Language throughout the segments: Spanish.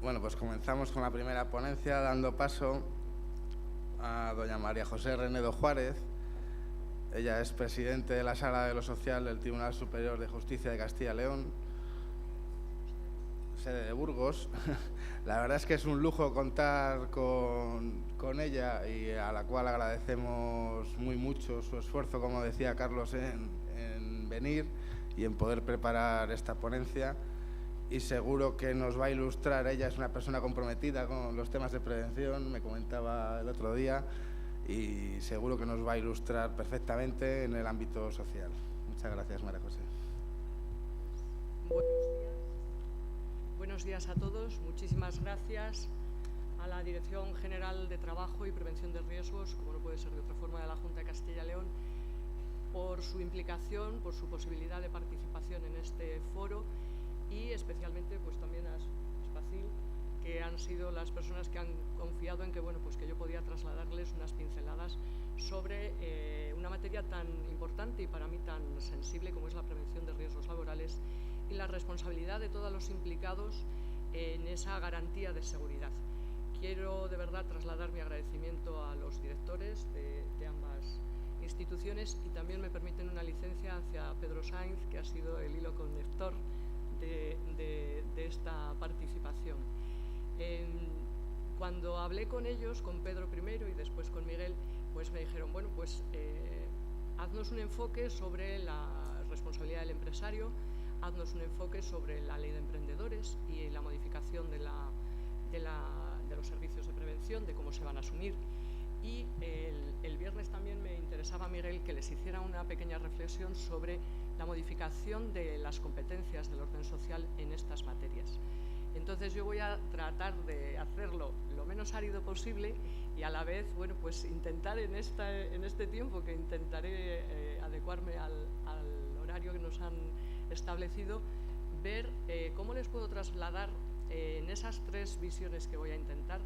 Bueno, pues comenzamos con la primera ponencia, dando paso a doña María José Renedo Juárez. Ella es presidente de la Sala de lo Social del Tribunal Superior de Justicia de Castilla y León, sede de Burgos. La verdad es que es un lujo contar con ella, y a la cual agradecemos muy mucho su esfuerzo, como decía Carlos, en venir y en poder preparar esta ponencia. Y seguro que nos va a ilustrar. Ella es una persona comprometida con los temas de prevención, me comentaba el otro día, y seguro que nos va a ilustrar perfectamente en el ámbito social. Muchas gracias, María José. Buenos días a todos. Muchísimas gracias a la Dirección General de Trabajo y Prevención de Riesgos, como no puede ser de otra forma, de la Junta de Castilla y León, por su implicación, por su posibilidad de participación en este foro, y especialmente pues también a Spacil, que han sido las personas que han confiado en que, pues que yo podía trasladarles unas pinceladas sobre una materia tan importante y para mí tan sensible como es la prevención de riesgos laborales y la responsabilidad de todos los implicados en esa garantía de seguridad. Quiero de verdad trasladar mi agradecimiento a los directores de ambas instituciones, y también me permiten una licencia hacia Pedro Sainz, que ha sido el hilo conductor de esta participación. Cuando hablé con ellos, con Pedro primero y después con Miguel, pues me dijeron, haznos un enfoque sobre la responsabilidad del empresario, haznos un enfoque sobre la ley de emprendedores y la modificación de los servicios de prevención, de cómo se van a asumir. Y el viernes también me interesaba, Miguel, que les hiciera una pequeña reflexión sobre la modificación de las competencias del orden social en estas materias. Entonces yo voy a tratar de hacerlo lo menos árido posible y a la vez, pues intentar en este tiempo que intentaré adecuarme al horario que nos han establecido, ver cómo les puedo trasladar en esas tres visiones que voy a intentar.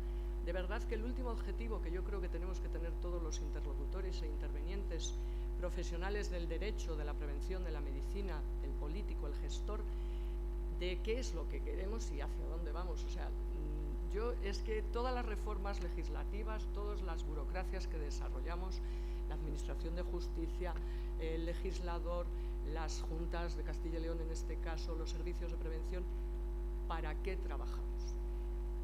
De verdad que el último objetivo que yo creo que tenemos que tener todos los interlocutores e intervenientes profesionales del derecho, de la prevención, de la medicina, el político, el gestor, de qué es lo que queremos y hacia dónde vamos. O sea, es que todas las reformas legislativas, todas las burocracias que desarrollamos, la Administración de Justicia, el legislador, las juntas de Castilla y León en este caso, los servicios de prevención, ¿para qué trabajamos?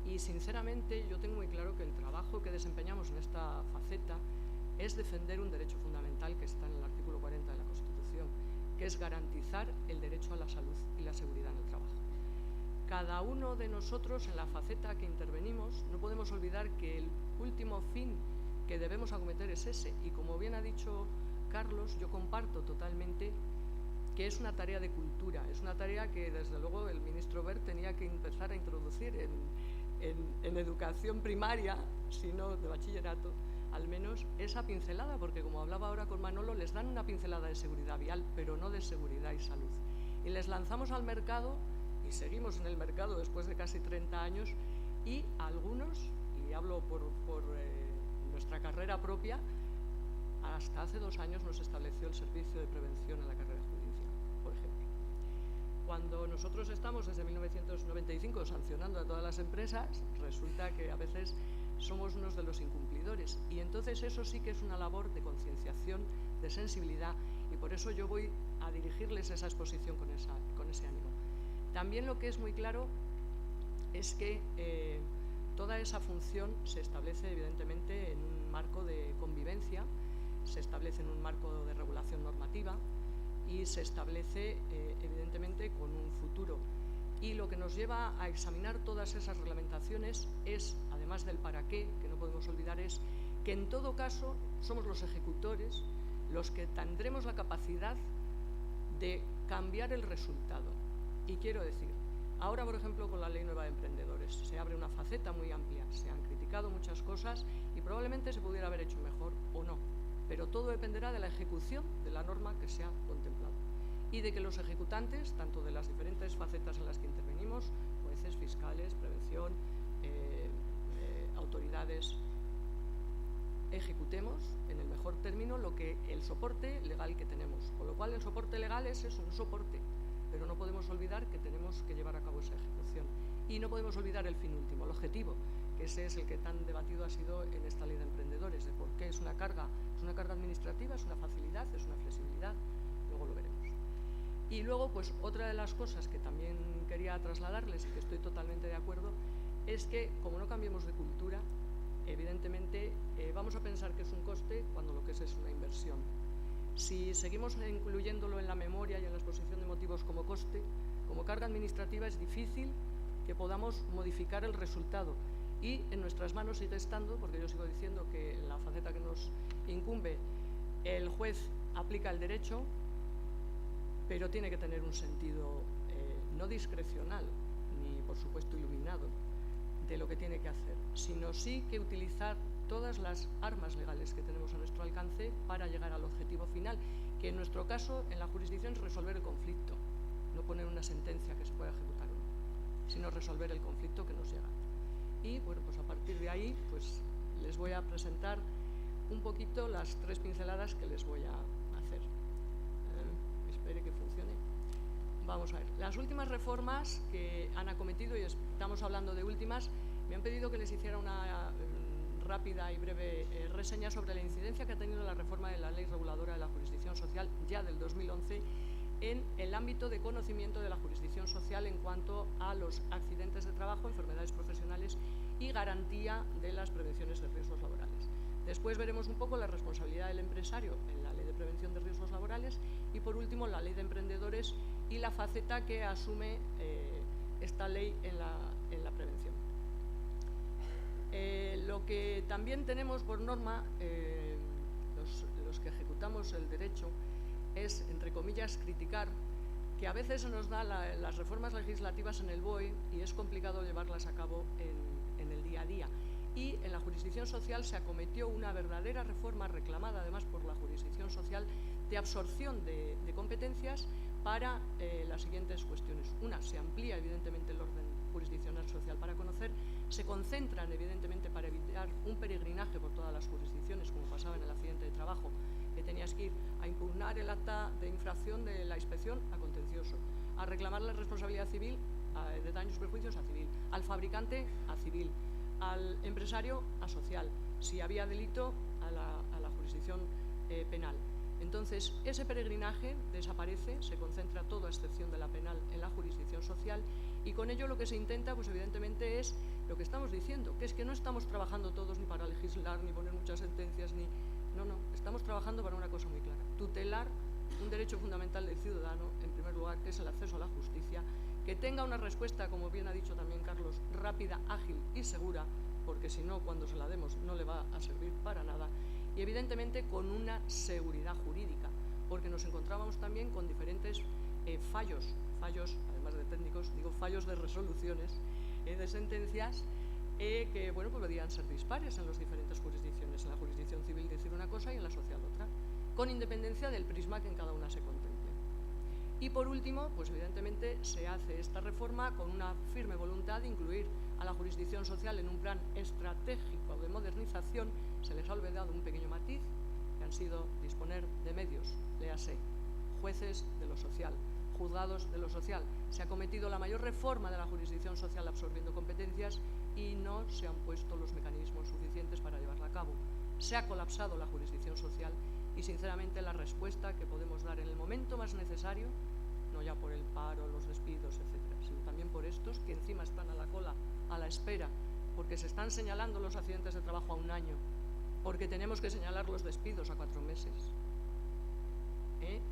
Y sinceramente yo tengo muy claro que el trabajo que desempeñamos en esta faceta es defender un derecho fundamental que está en el artículo 40 de la Constitución, que es garantizar el derecho a la salud y la seguridad en el trabajo. Cada uno de nosotros en la faceta que intervenimos no podemos olvidar que el último fin que debemos acometer es ese, y como bien ha dicho Carlos, yo comparto totalmente que es una tarea de cultura, es una tarea que desde luego el ministro Wert tenía que empezar a introducir en educación primaria, si no de bachillerato, al menos esa pincelada, porque como hablaba ahora con Manolo, les dan una pincelada de seguridad vial, pero no de seguridad y salud. Y les lanzamos al mercado, y seguimos en el mercado después de casi 30 años, y algunos, y hablo por nuestra carrera propia, hasta hace 2 años nos estableció el servicio de prevención en la carrera judicial, por ejemplo. Cuando nosotros estamos desde 1995 sancionando a todas las empresas, resulta que a veces somos unos de los incumplidores, y entonces eso sí que es una labor de concienciación, de sensibilidad, y por eso yo voy a dirigirles esa exposición con ese ánimo. También lo que es muy claro es que toda esa función se establece evidentemente en un marco de convivencia, se establece en un marco de regulación normativa y se establece evidentemente con un futuro. Y lo que nos lleva a examinar todas esas reglamentaciones es, además del para qué, que no podemos olvidar, es que en todo caso somos los ejecutores los que tendremos la capacidad de cambiar el resultado. Y quiero decir, ahora por ejemplo con la Ley Nueva de Emprendedores se abre una faceta muy amplia, se han criticado muchas cosas y probablemente se pudiera haber hecho mejor o no, pero todo dependerá de la ejecución de la norma que se ha contemplado y de que los ejecutantes, tanto de las diferentes facetas en las que intervenimos, jueces, fiscales, prevención, autoridades, ejecutemos en el mejor término el soporte legal que tenemos. Con lo cual el soporte legal es eso, un soporte, pero no podemos olvidar que tenemos que llevar a cabo esa ejecución. Y no podemos olvidar el fin último, el objetivo, que ese es el que tan debatido ha sido en esta ley de emprendedores, de por qué es una carga administrativa, es una facilidad, es una flexibilidad, luego lo veremos. Y luego, pues otra de las cosas que también quería trasladarles y que estoy totalmente de acuerdo, es que como no cambiemos de cultura, evidentemente vamos a pensar que es un coste cuando lo que es una inversión. Si seguimos incluyéndolo en la memoria y en la exposición de motivos como coste, como carga administrativa, es difícil que podamos modificar el resultado. Y en nuestras manos sigue estando, porque yo sigo diciendo que en la faceta que nos incumbe, el juez aplica el derecho, pero tiene que tener un sentido no discrecional, ni por supuesto iluminado, de lo que tiene que hacer, sino sí que utilizar todas las armas legales que tenemos a nuestro alcance para llegar al objetivo final, que en nuestro caso, en la jurisdicción, es resolver el conflicto, no poner una sentencia que se pueda ejecutar o no, sino resolver el conflicto que nos llega. Y bueno, pues a partir de ahí, pues les voy a presentar un poquito las 3 pinceladas que les voy a hacer. Espere que funcione. Vamos a ver. Las últimas reformas que han acometido, y estamos hablando de últimas, me han pedido que les hiciera una rápida y breve reseña sobre la incidencia que ha tenido la reforma de la Ley Reguladora de la Jurisdicción Social ya del 2011 en el ámbito de conocimiento de la jurisdicción social en cuanto a los accidentes de trabajo, enfermedades profesionales y garantía de las prevenciones de riesgos laborales. Después veremos un poco la responsabilidad del empresario en la Ley de Prevención de Riesgos Laborales y, por último, la Ley de Emprendedores y la faceta que asume esta ley en la prevención. Lo que también tenemos por norma, los que ejecutamos el derecho, es, entre comillas, criticar que a veces se nos da las reformas legislativas en el BOE y es complicado llevarlas a cabo en el día a día. Y en la jurisdicción social se acometió una verdadera reforma reclamada además por la jurisdicción social de absorción de competencias para las siguientes cuestiones. Una, se amplía evidentemente el orden jurisdiccional social para conocer, se concentran evidentemente para evitar un peregrinaje por todas las jurisdicciones, como pasaba en el accidente de trabajo, que tenías que ir a impugnar el acta de infracción de la inspección a contencioso, a reclamar la responsabilidad civil de daños y perjuicios a civil, al fabricante a civil, al empresario a social, si había delito a la jurisdicción penal. Entonces, ese peregrinaje desaparece, se concentra todo, a excepción de la penal, en la jurisdicción social, y con ello lo que se intenta, pues evidentemente, es lo que estamos diciendo, que es que no estamos trabajando todos ni para legislar, ni poner muchas sentencias, ni... No, estamos trabajando para una cosa muy clara, tutelar un derecho fundamental del ciudadano, en primer lugar, que es el acceso a la justicia, que tenga una respuesta, como bien ha dicho también Carlos, rápida, ágil y segura, porque si no, cuando se la demos no le va a servir para nada, y evidentemente con una seguridad jurídica, porque nos encontrábamos también con diferentes fallos, además de técnicos, digo fallos de resoluciones, de sentencias, que bueno, pues podían ser dispares en las diferentes jurisdicciones, en la jurisdicción civil decir una cosa y en la social otra, con independencia del prisma que en cada una se contemple. Y por último, pues evidentemente se hace esta reforma con una firme voluntad de incluir a la jurisdicción social en un plan estratégico de modernización. Se les ha olvidado un pequeño matiz, que han sido disponer de medios, léase, jueces de lo social, juzgados de lo social. Se ha cometido la mayor reforma de la jurisdicción social absorbiendo competencias y no se han puesto los mecanismos suficientes para llevarla a cabo. Se ha colapsado la jurisdicción social y, sinceramente, la respuesta que podemos dar en el momento más necesario, no ya por el paro, los despidos, etcétera, sino también por estos que encima están a la cola, a la espera, porque se están señalando los accidentes de trabajo a 1 año, porque tenemos que señalar los despidos a 4 meses.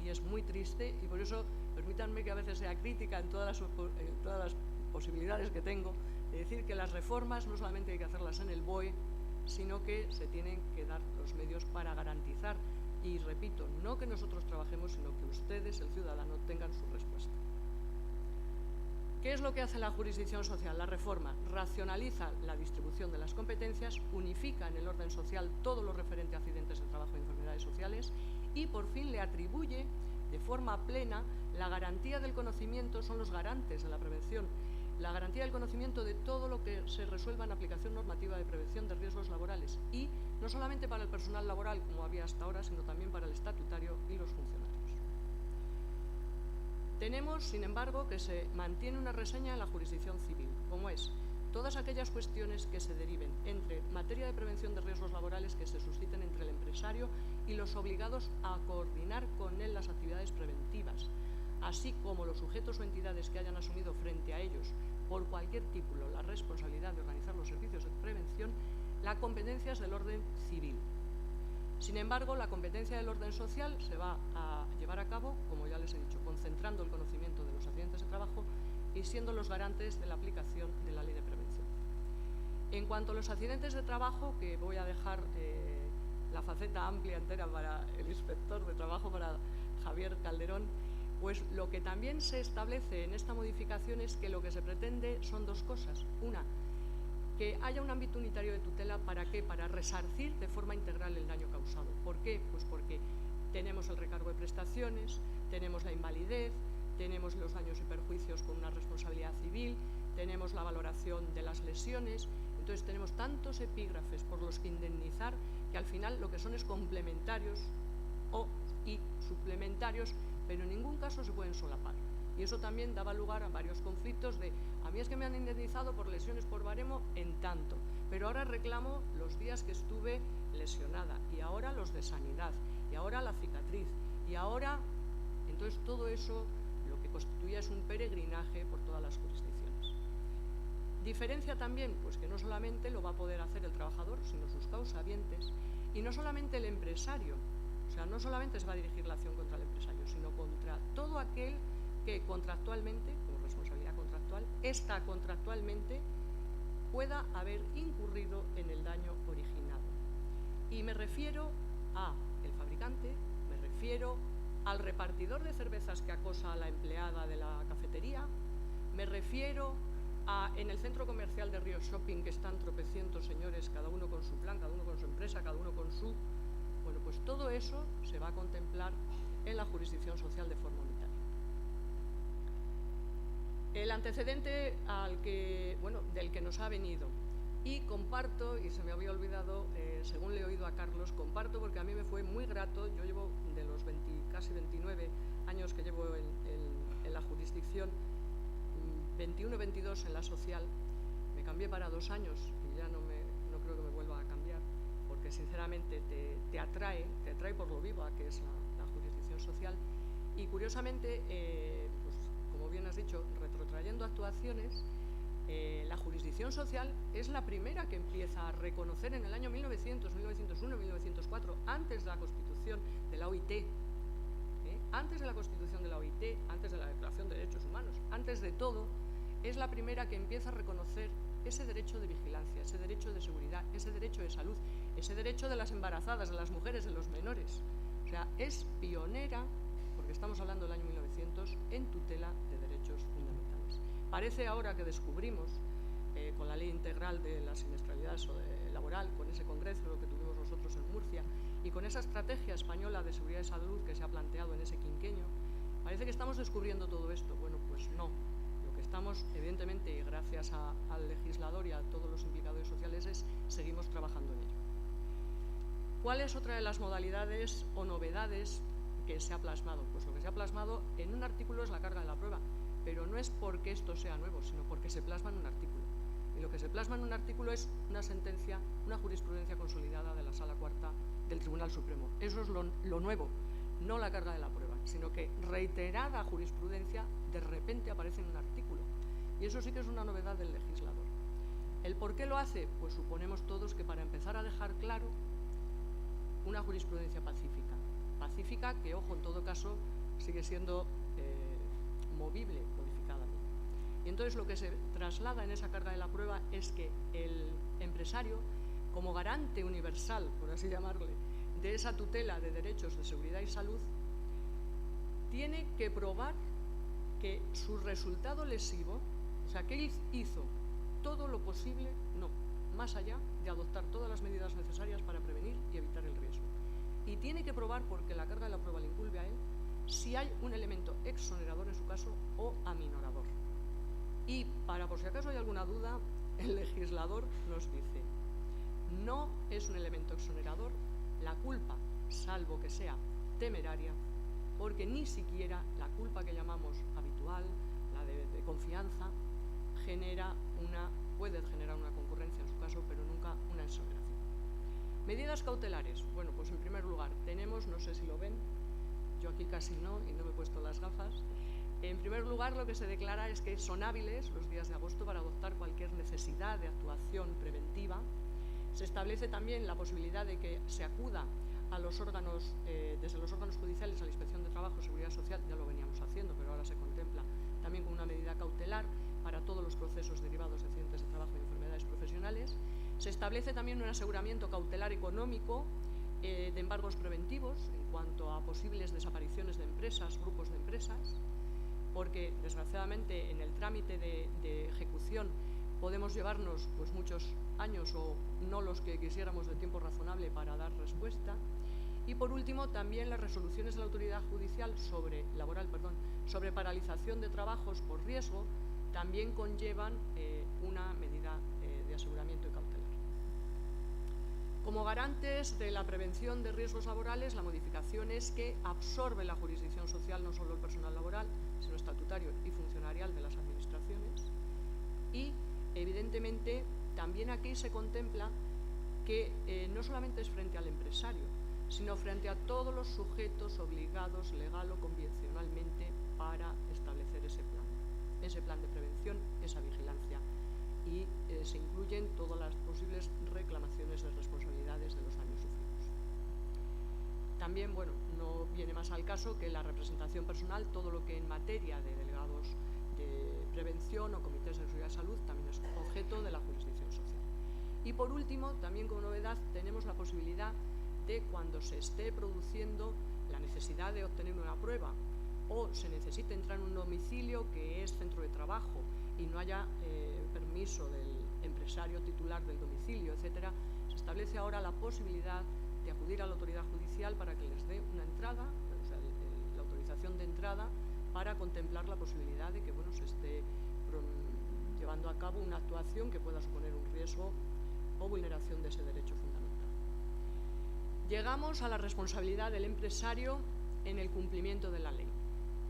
Y es muy triste, y por eso permítanme que a veces sea crítica en todas las posibilidades que tengo, de decir que las reformas no solamente hay que hacerlas en el BOE, sino que se tienen que dar los medios para garantizar, y repito, no que nosotros trabajemos, sino que ustedes, el ciudadano, tengan su respuesta. ¿Qué es lo que hace la jurisdicción social? La reforma racionaliza la distribución de las competencias, unifica en el orden social todo lo referente a accidentes de trabajo y enfermedades sociales y por fin le atribuye de forma plena la garantía del conocimiento, son los garantes de la prevención, la garantía del conocimiento de todo lo que se resuelva en aplicación normativa de prevención de riesgos laborales y no solamente para el personal laboral, como había hasta ahora, sino también para el estatutario y los funcionarios. Tenemos, sin embargo, que se mantiene una reseña en la jurisdicción civil, como es todas aquellas cuestiones que se deriven entre materia de prevención de riesgos laborales que se susciten entre el empresario y los obligados a coordinar con él las actividades preventivas, así como los sujetos o entidades que hayan asumido frente a ellos por cualquier título la responsabilidad de organizar los servicios de prevención. La competencia es del orden civil. Sin embargo, la competencia del orden social se va a llevar a cabo, como ya les he dicho, concentrando el conocimiento de los accidentes de trabajo y siendo los garantes de la aplicación de la ley de prevención. En cuanto a los accidentes de trabajo, que voy a dejar la faceta amplia entera para el inspector de trabajo, para Javier Calderón, pues lo que también se establece en esta modificación es que lo que se pretende son dos cosas. Una, que haya un ámbito unitario de tutela. ¿Para qué? Para resarcir de forma integral el daño causado. ¿Por qué? Pues porque tenemos el recargo de prestaciones, tenemos la invalidez, tenemos los daños y perjuicios con una responsabilidad civil, tenemos la valoración de las lesiones. Entonces tenemos tantos epígrafes por los que indemnizar que al final lo que son es complementarios y suplementarios, pero en ningún caso se pueden solapar. Y eso también daba lugar a varios conflictos de: a mí es que me han indemnizado por lesiones por baremo en tanto, pero ahora reclamo los días que estuve lesionada, y ahora los de sanidad, y ahora la cicatriz, y ahora... Entonces todo eso lo que constituye es un peregrinaje por todas las jurisdicciones. Diferencia también, pues que no solamente lo va a poder hacer el trabajador, sino sus causahabientes, y no solamente el empresario. O sea, no solamente se va a dirigir la acción contra el empresario, sino contra todo aquel que contractualmente, como responsabilidad contractual, contractualmente pueda haber incurrido en el daño originado. Y me refiero al fabricante, me refiero al repartidor de cervezas que acosa a la empleada de la cafetería, me refiero en el centro comercial de Río Shopping, que están tropecientos señores, cada uno con su plan, cada uno con su empresa, cada uno con su... Bueno, pues todo eso se va a contemplar en la jurisdicción social de forma unitaria. El antecedente del que nos ha venido, y comparto, y se me había olvidado, según le he oído a Carlos, comparto porque a mí me fue muy grato. Yo llevo de los casi 29 años que llevo en la jurisdicción, 21, 22 en la social. Me cambié para 2 años y ya no creo que me vuelva a cambiar, porque sinceramente te atrae por lo viva que es la jurisdicción social. Y curiosamente, pues, como bien has dicho, retrotrayendo actuaciones, la jurisdicción social es la primera que empieza a reconocer en el año 1900, 1901, 1904, antes de la constitución de la OIT, antes de la constitución de la OIT, antes de la Declaración de Derechos Humanos, antes de todo, es la primera que empieza a reconocer ese derecho de vigilancia, ese derecho de seguridad, ese derecho de salud, ese derecho de las embarazadas, de las mujeres, de los menores. O sea, es pionera, porque estamos hablando del año 1900, en tutela de derechos fundamentales. Parece ahora que descubrimos, con la ley integral de la siniestralidad laboral, con ese congreso que tuvimos nosotros en Murcia, y con esa estrategia española de seguridad y salud que se ha planteado en ese quinquenio, parece que estamos descubriendo todo esto. Bueno, pues no. Lo que estamos, evidentemente, y gracias al legislador y a todos los implicados sociales, seguimos trabajando en ello. ¿Cuál es otra de las modalidades o novedades que se ha plasmado? Pues lo que se ha plasmado en un artículo es la carga de la prueba, pero no es porque esto sea nuevo, sino porque se plasma en un artículo. Y lo que se plasma en un artículo es una sentencia, una jurisprudencia consolidada de la Sala Cuarta del Tribunal Supremo. Eso es lo nuevo, no la carga de la prueba, sino que reiterada jurisprudencia de repente aparece en un artículo. Y eso sí que es una novedad del legislador. ¿El por qué lo hace? Pues suponemos todos que para empezar a dejar claro una jurisprudencia pacífica. Pacífica que, ojo, en todo caso, sigue siendo movible, modificada. Y entonces lo que se traslada en esa carga de la prueba es que el empresario, como garante universal, por así llamarle, de esa tutela de derechos de seguridad y salud, tiene que probar que su resultado lesivo, o sea, que él hizo todo lo posible, no, más allá de adoptar todas las medidas necesarias para prevenir y evitar el riesgo. Y tiene que probar, porque la carga de la prueba le incumbe a él, si hay un elemento exonerador en su caso o aminorador. Y para, por si acaso hay alguna duda, el legislador nos dice: no es un elemento exonerador la culpa, salvo que sea temeraria, porque ni siquiera la culpa que llamamos habitual, la de confianza, puede generar una concurrencia en su caso, pero nunca una exoneración. Medidas cautelares. Bueno, pues en primer lugar tenemos, no sé si lo ven, yo aquí casi no y no me he puesto las gafas. En primer lugar, lo que se declara es que son hábiles los días de agosto para adoptar cualquier necesidad de actuación preventiva. Se establece también la posibilidad de que se acuda a los órganos, desde los órganos judiciales a la Inspección de Trabajo y Seguridad Social, ya lo veníamos haciendo, pero ahora se contempla también como una medida cautelar para todos los procesos derivados de accidentes de trabajo y enfermedades profesionales. Se establece también un aseguramiento cautelar económico de embargos preventivos en cuanto a posibles desapariciones de empresas, grupos de empresas, porque desgraciadamente en el trámite de ejecución podemos llevarnos pues muchos años o no los que quisiéramos de tiempo razonable para dar respuesta. Y por último, también las resoluciones de la autoridad judicial sobre paralización de trabajos por riesgo también conllevan una medida de aseguramiento y cautelar. Como garantes de la prevención de riesgos laborales, la modificación es que absorbe la jurisdicción social no solo el personal laboral, sino estatutario y funcionarial de las administraciones. Y, evidentemente, también aquí se contempla que no solamente es frente al empresario, sino frente a todos los sujetos obligados legal o convencionalmente para establecer ese plan de prevención, esa vigilancia, y se incluyen todas las posibles reclamaciones de responsabilidades de los daños sufridos. También, bueno, no viene más al caso que la representación personal, todo lo que en materia de delegados de prevención o comités de seguridad y salud también es objeto de la jurisdicción social. Y por último, también como novedad, tenemos la posibilidad de cuando se esté produciendo la necesidad de obtener una prueba o se necesite entrar en un domicilio que es centro de trabajo y no haya permiso del empresario titular del domicilio, etcétera, se establece ahora la posibilidad de acudir a la autoridad judicial para que les dé una entrada, o sea, la autorización de entrada, para contemplar la posibilidad de que se esté llevando a cabo una actuación que pueda suponer un riesgo o vulneración de ese derecho fundamental. Llegamos a la responsabilidad del empresario en el cumplimiento de la ley.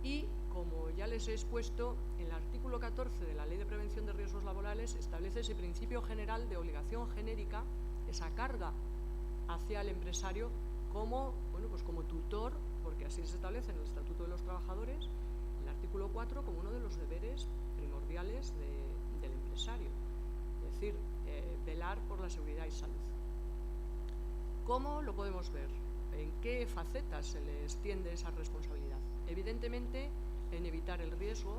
Y, como ya les he expuesto, el artículo 14 de la Ley de Prevención de Riesgos Laborales establece ese principio general de obligación genérica, esa carga hacia el empresario como tutor, porque así se establece en el Estatuto de los Trabajadores, el artículo 4 como uno de los deberes primordiales del empresario, es decir, velar por la seguridad y salud. ¿Cómo lo podemos ver? ¿En qué facetas se le extiende esa responsabilidad? Evidentemente, en evitar el riesgo.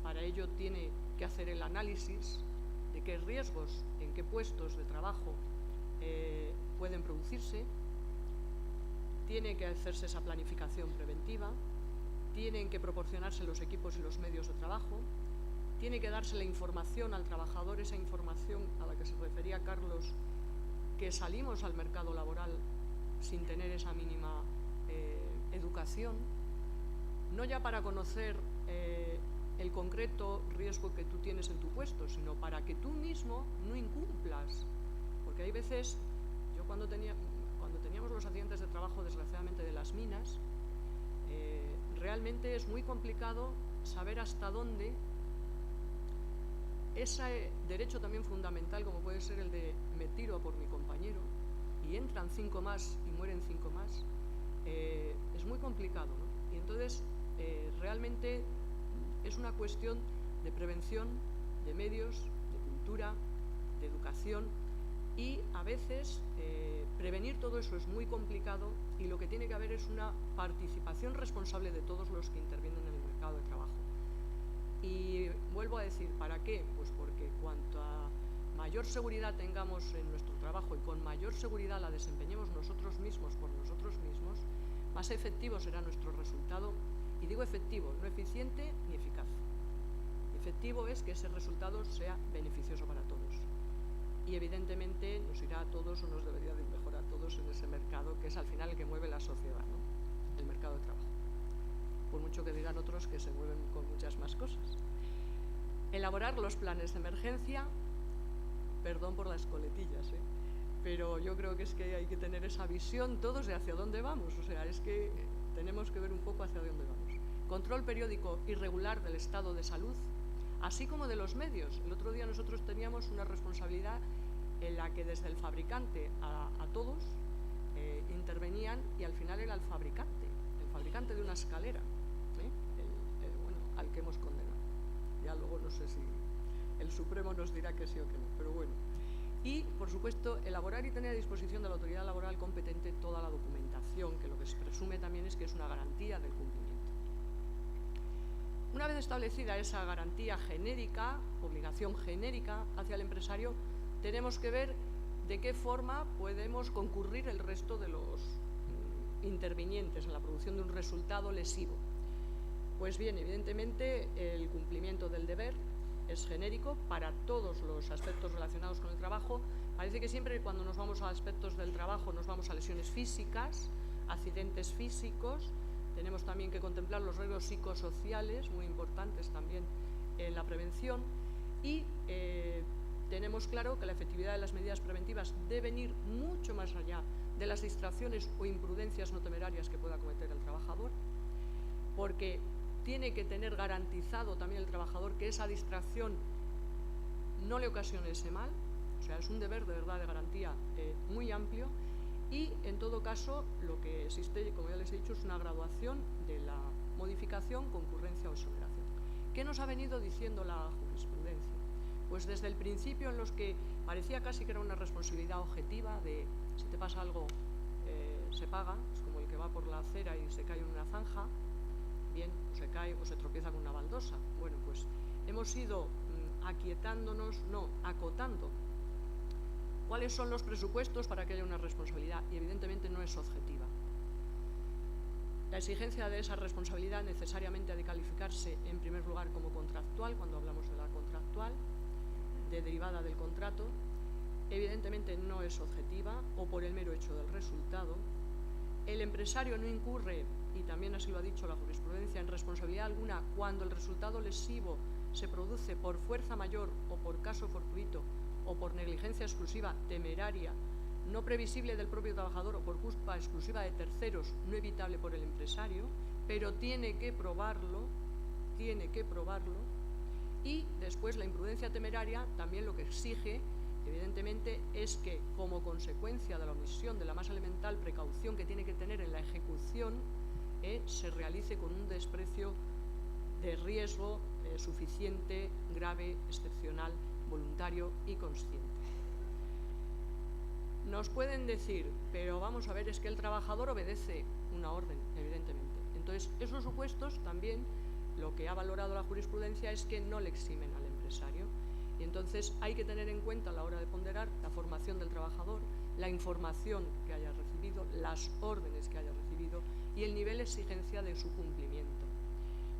Para ello tiene que hacer el análisis de qué riesgos, en qué puestos de trabajo pueden producirse. Tiene que hacerse esa planificación preventiva. Tienen que proporcionarse los equipos y los medios de trabajo. Tiene que darse la información al trabajador, esa información a la que se refería Carlos, que salimos al mercado laboral sin tener esa mínima educación, no ya para conocer el concreto riesgo que tú tienes en tu puesto, sino para que tú mismo no incumplas. Porque hay veces, yo cuando teníamos los accidentes de trabajo, desgraciadamente, de las minas, realmente es muy complicado saber hasta dónde ese derecho también fundamental, como puede ser el de me tiro por mi compañero y entran 5 más y mueren 5 más, es muy complicado, ¿no? Y entonces realmente es una cuestión de prevención, de medios, de cultura, de educación, y a veces prevenir todo eso es muy complicado, y lo que tiene que haber es una participación responsable de todos los que intervienen en el mercado de trabajo. Y vuelvo a decir, ¿para qué? Pues porque cuanto a mayor seguridad tengamos en nuestro trabajo y con mayor seguridad la desempeñemos nosotros mismos por nosotros mismos, más efectivo será nuestro resultado. Y digo efectivo, no eficiente ni eficaz. Efectivo es que ese resultado sea beneficioso para todos. Y evidentemente nos irá a todos, o nos debería de ir mejor a todos en ese mercado, que es al final el que mueve la sociedad, ¿no? El mercado de trabajo. Por mucho que digan otros que se mueven con muchas más cosas. Elaborar los planes de emergencia, perdón por las coletillas, pero yo creo que es que hay que tener esa visión todos de hacia dónde vamos. O sea, es que tenemos que ver un poco hacia dónde vamos. Control periódico y regular del estado de salud, así como de los medios. El otro día nosotros teníamos una responsabilidad en la que desde el fabricante a todos intervenían, y al final era el fabricante de una escalera, bueno, al que hemos condenado. Ya luego no sé si el Supremo nos dirá que sí o que no, pero bueno. Y, por supuesto, elaborar y tener a disposición de la autoridad laboral competente toda la documentación, que lo que se presume también es que es una garantía del cumplimiento. Una vez establecida esa garantía genérica, obligación genérica hacia el empresario, tenemos que ver de qué forma podemos concurrir el resto de los intervinientes en la producción de un resultado lesivo. Pues bien, evidentemente el cumplimiento del deber es genérico para todos los aspectos relacionados con el trabajo. Parece que siempre cuando nos vamos a aspectos del trabajo nos vamos a lesiones físicas, accidentes físicos. Tenemos también que contemplar los riesgos psicosociales, muy importantes también en la prevención, y tenemos claro que la efectividad de las medidas preventivas debe ir mucho más allá de las distracciones o imprudencias no temerarias que pueda cometer el trabajador, porque tiene que tener garantizado también el trabajador que esa distracción no le ocasione ese mal. O sea, es un deber de verdad de garantía muy amplio, y en todo caso lo que existe, como ya les he dicho, es una graduación de la modificación, concurrencia o exoneración. ¿Qué nos ha venido diciendo la jurisprudencia? Pues desde el principio, en los que parecía casi que era una responsabilidad objetiva de si te pasa algo se paga, es como el que va por la acera y se cae en una zanja, bien, o se cae o se tropieza con una baldosa. Bueno, pues hemos ido acotando cuáles son los presupuestos para que haya una responsabilidad, y evidentemente no es objetiva. La exigencia de esa responsabilidad necesariamente ha de calificarse en primer lugar como contractual, cuando hablamos de la contractual, derivada del contrato. Evidentemente no es objetiva o por el mero hecho del resultado. El empresario no incurre, y también así lo ha dicho la jurisprudencia, en responsabilidad alguna cuando el resultado lesivo se produce por fuerza mayor o por caso fortuito o por negligencia exclusiva, temeraria, no previsible del propio trabajador o por culpa exclusiva de terceros, no evitable por el empresario, pero tiene que probarlo, y después la imprudencia temeraria también lo que exige, evidentemente, es que como consecuencia de la omisión de la más elemental precaución que tiene que tener en la ejecución, se realice con un desprecio de riesgo suficiente, grave, excepcional, voluntario y consciente. Nos pueden decir, pero vamos a ver, es que el trabajador obedece una orden, evidentemente. Entonces, esos supuestos también, lo que ha valorado la jurisprudencia es que no le eximen al empresario. Y entonces hay que tener en cuenta a la hora de ponderar la formación del trabajador, la información que haya recibido, las órdenes que haya recibido y el nivel de exigencia de su cumplimiento.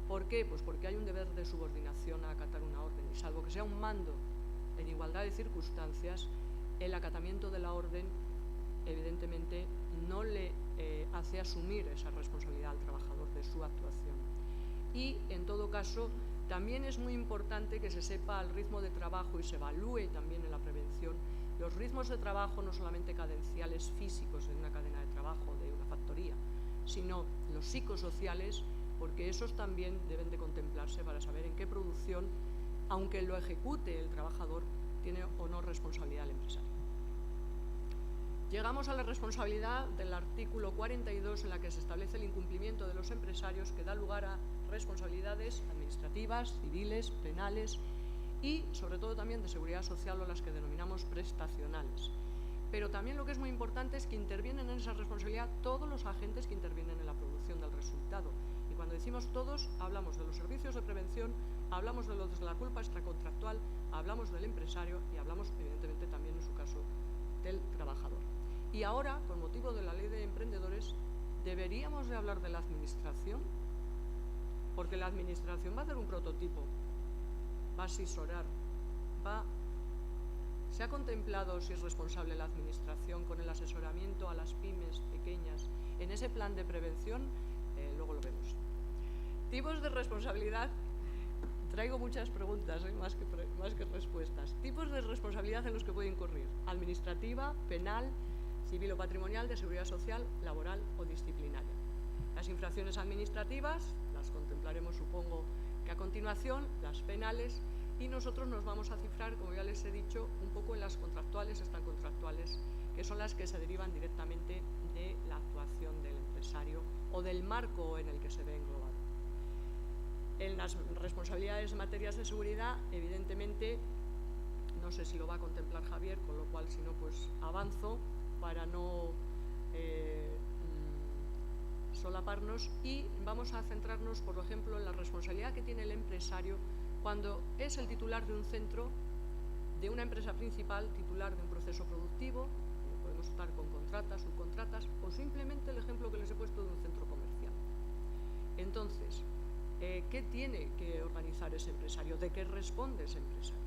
¿Por qué? Pues porque hay un deber de subordinación a acatar una orden, y salvo que sea un mando en igualdad de circunstancias, el acatamiento de la orden evidentemente no le hace asumir esa responsabilidad al trabajador de su actuación. Y en todo caso también es muy importante que se sepa el ritmo de trabajo y se evalúe también en la prevención los ritmos de trabajo, no solamente cadenciales físicos de una cadena de trabajo, de una factoría, sino los psicosociales, porque esos también deben de contemplarse para saber en qué producción, aunque lo ejecute el trabajador, tiene o no responsabilidad el empresario. Llegamos a la responsabilidad del artículo 42, en la que se establece el incumplimiento de los empresarios, que da lugar a responsabilidades administrativas, civiles, penales y sobre todo también de seguridad social, o las que denominamos prestacionales. Pero también lo que es muy importante es que intervienen en esa responsabilidad todos los agentes que intervienen en la producción del resultado. Y cuando decimos todos, hablamos de los servicios de prevención, hablamos de los de la culpa extracontractual, hablamos del empresario y hablamos evidentemente también en su caso del trabajador. Y ahora, con motivo de la ley de emprendedores, deberíamos de hablar de la administración, porque la administración va a hacer un prototipo, va a asesorar, ¿se ha contemplado si es responsable la administración con el asesoramiento a las pymes pequeñas en ese plan de prevención? Luego lo vemos. Tipos de responsabilidad. Traigo muchas preguntas, más que respuestas. Tipos de responsabilidad en los que puede incurrir: administrativa, penal, civil o patrimonial, de seguridad social, laboral o disciplinaria. Las infracciones administrativas las contemplaremos, supongo, que a continuación, las penales, y nosotros nos vamos a cifrar, como ya les he dicho, un poco en las contractuales, extracontractuales, que son las que se derivan directamente de la actuación del empresario o del marco en el que se ve englobado. En las responsabilidades en materias de seguridad, evidentemente, no sé si lo va a contemplar Javier, con lo cual, si no, pues avanzo para no solaparnos, y vamos a centrarnos, por ejemplo, en la responsabilidad que tiene el empresario cuando es el titular de un centro, de una empresa principal, titular de un proceso productivo, podemos estar con contratas, subcontratas, o simplemente el ejemplo que les he puesto de un centro comercial. Entonces, ¿qué tiene que organizar ese empresario? ¿De qué responde ese empresario?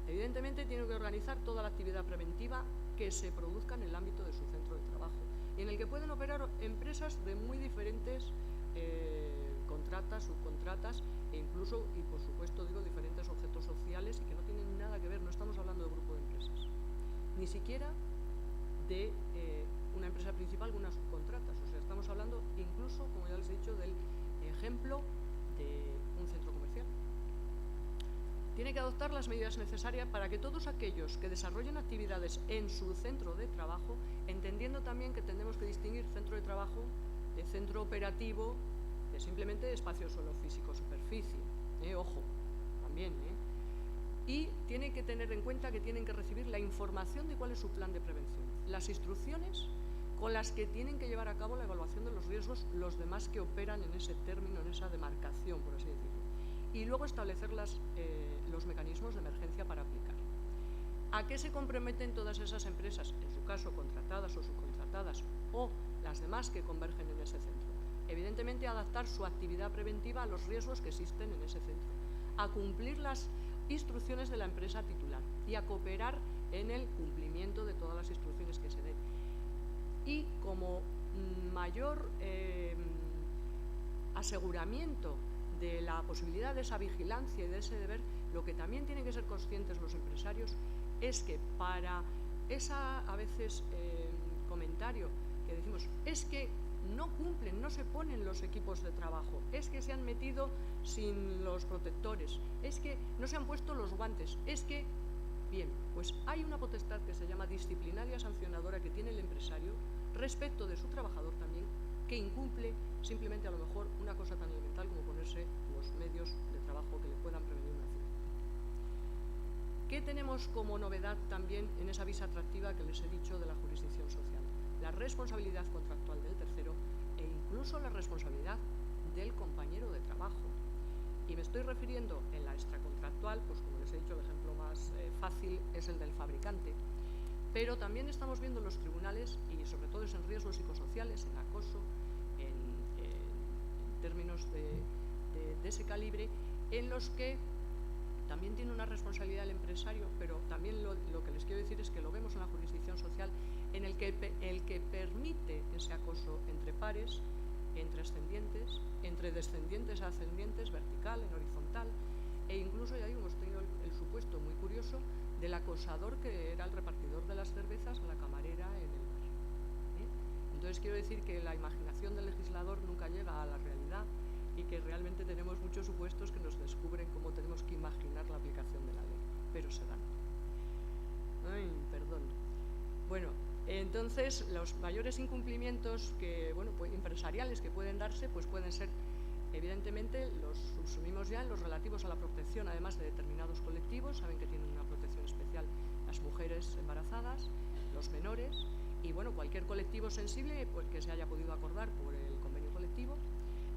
Evidentemente tiene que organizar toda la actividad preventiva que se produzca en el ámbito de su centro de trabajo, y en el que pueden operar empresas de muy diferentes contratas, subcontratas, e incluso, y por supuesto digo, diferentes objetos sociales, y que no tienen nada que ver, no estamos hablando de grupo de empresas, ni siquiera de una empresa principal con unas subcontratas, o sea, estamos hablando incluso, como ya les he dicho, del ejemplo de un centro comercial. Tiene que adoptar las medidas necesarias para que todos aquellos que desarrollen actividades en su centro de trabajo, entendiendo también que tenemos que distinguir centro de trabajo de centro operativo, de simplemente espacio suelo físico, superficie, ojo, también, y tiene que tener en cuenta que tienen que recibir la información de cuál es su plan de prevención, las instrucciones con las que tienen que llevar a cabo la evaluación de los riesgos los demás que operan en ese término, en esa demarcación, por así decirlo, y luego establecer los mecanismos de emergencia para aplicar. ¿A qué se comprometen todas esas empresas, en su caso contratadas o subcontratadas, o las demás que convergen en ese centro? Evidentemente, a adaptar su actividad preventiva a los riesgos que existen en ese centro, a cumplir las instrucciones de la empresa titular y a cooperar en el cumplimiento de todas las instrucciones que se den. Y como mayor aseguramiento de la posibilidad de esa vigilancia y de ese deber, lo que también tienen que ser conscientes los empresarios es que para esa, a veces, comentario que decimos, es que no cumplen, no se ponen los equipos de trabajo, es que se han metido sin los protectores, es que no se han puesto los guantes, es que, bien, pues hay una potestad que se llama disciplinaria sancionadora que tiene el empresario respecto de su trabajador también, que incumple simplemente a lo mejor una cosa tan elemental como ponerse los medios de trabajo que le puedan prevenir un accidente. ¿Qué tenemos como novedad también en esa visa atractiva que les he dicho de la jurisdicción social? La responsabilidad contractual del tercero e incluso la responsabilidad del compañero de trabajo. Y me estoy refiriendo en la extracontractual, pues como les he dicho, el ejemplo más fácil es el del fabricante, pero también estamos viendo en los tribunales, y sobre todo es en riesgos psicosociales, en acoso, en términos de ese calibre, en los que también tiene una responsabilidad el empresario, pero también lo que les quiero decir es que lo vemos en la jurisdicción social, en el que permite ese acoso entre pares, entre ascendientes, entre descendientes a ascendientes, vertical, en horizontal, e incluso, ya digo, hemos tenido el supuesto muy curioso del acosador que era el repartidor de las cervezas a la camarera en el bar. Entonces quiero decir que la imaginación del legislador nunca llega a la realidad y que realmente tenemos muchos supuestos que nos descubren cómo tenemos que imaginar la aplicación de la ley, pero se dan. Ay, perdón. Bueno, entonces los mayores incumplimientos que, bueno, pues, empresariales que pueden darse, pues pueden ser, evidentemente, los subsumimos ya en los relativos a la protección, además de determinados colectivos, saben que tienen una protección especial las mujeres embarazadas, los menores, y bueno, cualquier colectivo sensible pues, que se haya podido acordar por el convenio colectivo.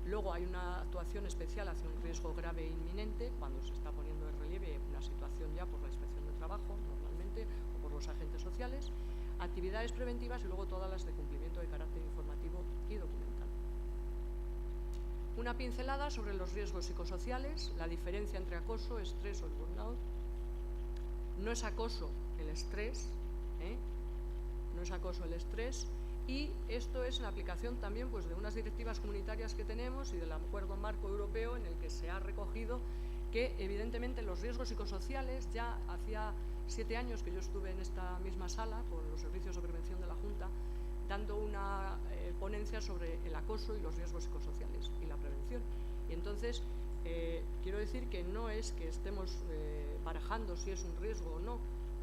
Luego hay una actuación especial hacia un riesgo grave e inminente, cuando se está poniendo en relieve una situación ya por la inspección de trabajo, normalmente, o por los agentes sociales, actividades preventivas y luego todas las de cumplimiento de carácter informativo y documental. Una pincelada sobre los riesgos psicosociales, la diferencia entre acoso, estrés o el burnout. No es acoso el estrés, no es acoso el estrés, y esto es en aplicación también pues, de unas directivas comunitarias que tenemos y del acuerdo marco europeo en el que se ha recogido que evidentemente los riesgos psicosociales, ya hacía 7 años que yo estuve en esta misma sala con los servicios de prevención de la Junta dando una ponencia sobre el acoso y los riesgos psicosociales y la prevención. Y entonces, quiero decir que no es que estemos barajando si es un riesgo o no,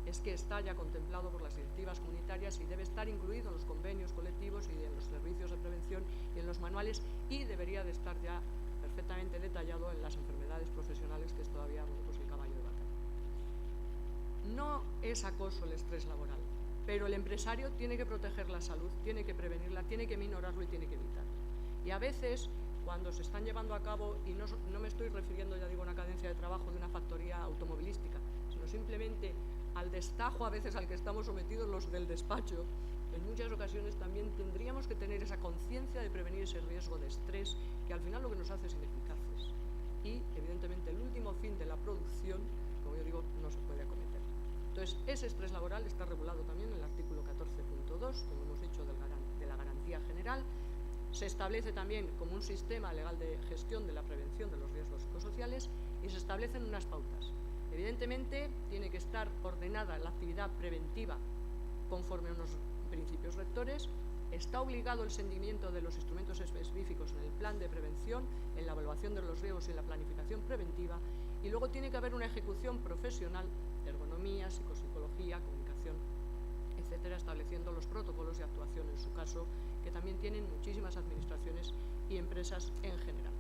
es que está ya contemplado por las directivas comunitarias y debe estar incluido en los convenios colectivos y en los servicios de prevención y en los manuales, y debería de estar ya perfectamente detallado en las enfermedades profesionales, que es todavía pues, el caballo de batalla. No es acoso el estrés laboral, pero el empresario tiene que proteger la salud, tiene que prevenirla, tiene que minorarlo y tiene que evitarlo. Y a veces, cuando se están llevando a cabo, y no me estoy refiriendo, ya digo, a una cadencia de trabajo de una factoría automovilística, sino simplemente al destajo a veces al que estamos sometidos los del despacho, en muchas ocasiones también tendríamos que tener esa conciencia de prevenir ese riesgo de estrés, que al final lo que nos hace es ineficaces. Y, evidentemente, el último fin de la producción, como yo digo, no se puede acometer. Entonces, ese estrés laboral está regulado también en el artículo 14.2, como hemos dicho, de la garantía general. Se establece también como un sistema legal de gestión de la prevención de los riesgos psicosociales y se establecen unas pautas. Evidentemente, tiene que estar ordenada la actividad preventiva conforme a unos principios rectores. Está obligado el seguimiento de los instrumentos específicos en el plan de prevención, en la evaluación de los riesgos y en la planificación preventiva. Y luego tiene que haber una ejecución profesional de ergonomía, psicopsicología, comunicación, etcétera, estableciendo los protocolos de actuación en su caso, que también tienen muchísimas administraciones y empresas en general.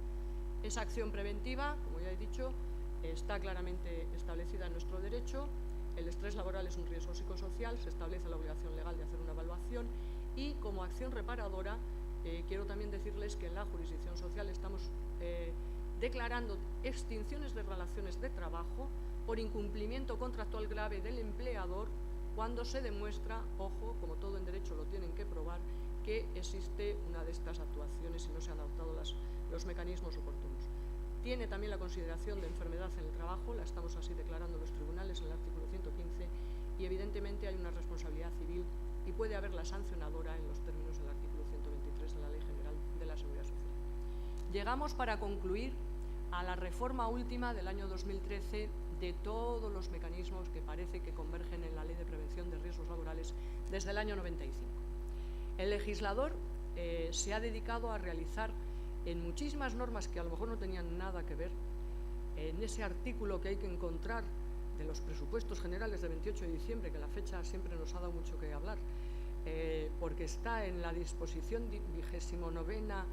Esa acción preventiva, como ya he dicho, está claramente establecida en nuestro derecho. El estrés laboral es un riesgo psicosocial, se establece la obligación legal de hacer una evaluación, y como acción reparadora, quiero también decirles que en la jurisdicción social estamos declarando extinciones de relaciones de trabajo por incumplimiento contractual grave del empleador cuando se demuestra, ojo, como todo en derecho lo tienen que probar, que existe una de estas actuaciones y no se han adoptado los mecanismos oportunos. Tiene también la consideración de enfermedad en el trabajo, la estamos así declarando en los tribunales en el artículo 115, y evidentemente hay una responsabilidad civil y puede haber la sancionadora en los términos del artículo 123 de la Ley General de la Seguridad Social. Llegamos, para concluir, a la reforma última del año 2013 de todos los mecanismos que parece que convergen en la Ley de Prevención de Riesgos Laborales desde el año 95. El legislador se ha dedicado a realizar en muchísimas normas que a lo mejor no tenían nada que ver, en ese artículo que hay que encontrar de los presupuestos generales de 28 de diciembre, que la fecha siempre nos ha dado mucho que hablar, porque está en la disposición 29ª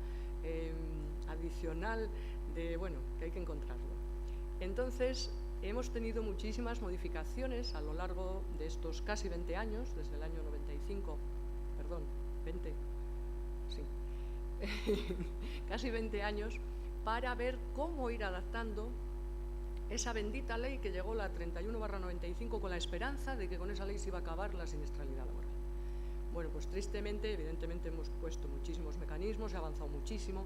adicional de, bueno, que hay que encontrarlo. Entonces, hemos tenido muchísimas modificaciones a lo largo de estos casi 20 años, desde el año 95, perdón, 20, sí, casi 20 años, para ver cómo ir adaptando esa bendita ley que llegó, la 31/95, con la esperanza de que con esa ley se iba a acabar la siniestralidad laboral. Bueno, pues tristemente, evidentemente hemos puesto muchísimos mecanismos, se ha avanzado muchísimo,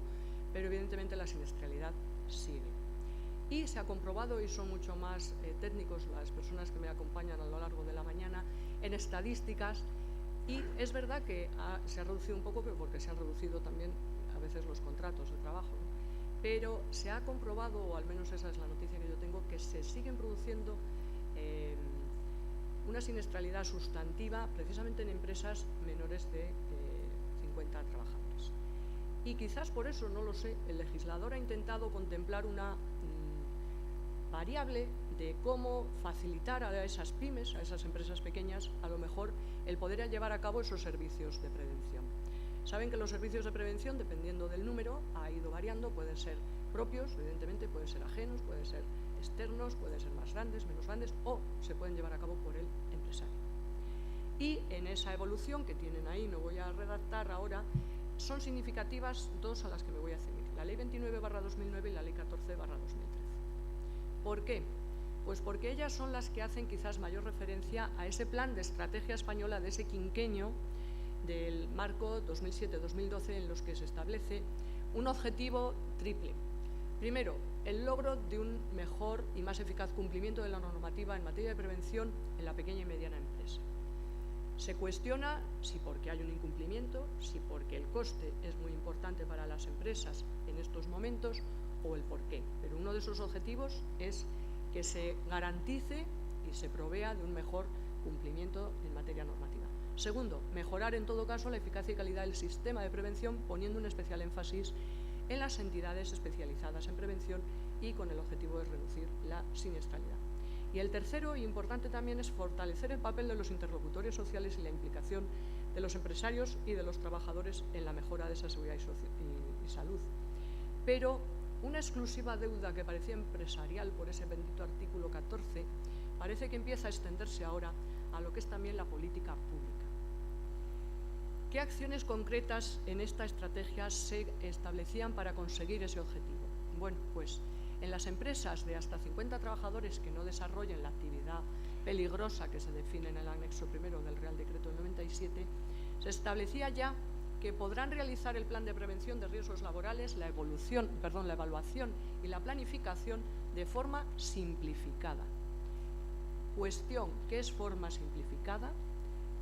pero evidentemente la siniestralidad sigue. Y se ha comprobado, y son mucho más técnicos las personas que me acompañan a lo largo de la mañana, en estadísticas, y es verdad que se ha reducido un poco, pero porque se han reducido también a veces los contratos de trabajo, ¿no? Pero se ha comprobado, o al menos esa es la noticia que yo tengo, que se siguen produciendo una siniestralidad sustantiva precisamente en empresas menores de 50 trabajadores. Y quizás por eso, no lo sé, el legislador ha intentado contemplar una variable de cómo facilitar a esas pymes, a esas empresas pequeñas, a lo mejor el poder llevar a cabo esos servicios de prevención. Saben que los servicios de prevención, dependiendo del número, ha ido variando, pueden ser propios, evidentemente, pueden ser ajenos, pueden ser externos, pueden ser más grandes, menos grandes, o se pueden llevar a cabo por el empresario. Y en esa evolución que tienen ahí, no voy a redactar ahora, son significativas dos a las que me voy a ceñir: la Ley 29/2009 y la Ley 14/2013. ¿Por qué? Pues porque ellas son las que hacen quizás mayor referencia a ese plan de estrategia española, de ese quinquenio del marco 2007-2012, en los que se establece un objetivo triple. Primero, el logro de un mejor y más eficaz cumplimiento de la normativa en materia de prevención en la pequeña y mediana empresa. Se cuestiona si porque hay un incumplimiento, si porque el coste es muy importante para las empresas en estos momentos, o el por qué. Pero uno de esos objetivos es que se garantice y se provea de un mejor cumplimiento en materia normativa. Segundo, mejorar en todo caso la eficacia y calidad del sistema de prevención, poniendo un especial énfasis en las entidades especializadas en prevención y con el objetivo de reducir la siniestralidad. Y el tercero, y importante también, es fortalecer el papel de los interlocutores sociales y la implicación de los empresarios y de los trabajadores en la mejora de esa seguridad y salud. Pero una exclusiva deuda que parecía empresarial por ese bendito artículo 14 parece que empieza a extenderse ahora a lo que es también la política pública. ¿Qué acciones concretas en esta estrategia se establecían para conseguir ese objetivo? Bueno, pues en las empresas de hasta 50 trabajadores que no desarrollen la actividad peligrosa que se define en el anexo primero del Real Decreto del 97, se establecía ya que podrán realizar el plan de prevención de riesgos laborales, la evaluación y la planificación de forma simplificada. Cuestión, ¿qué es forma simplificada?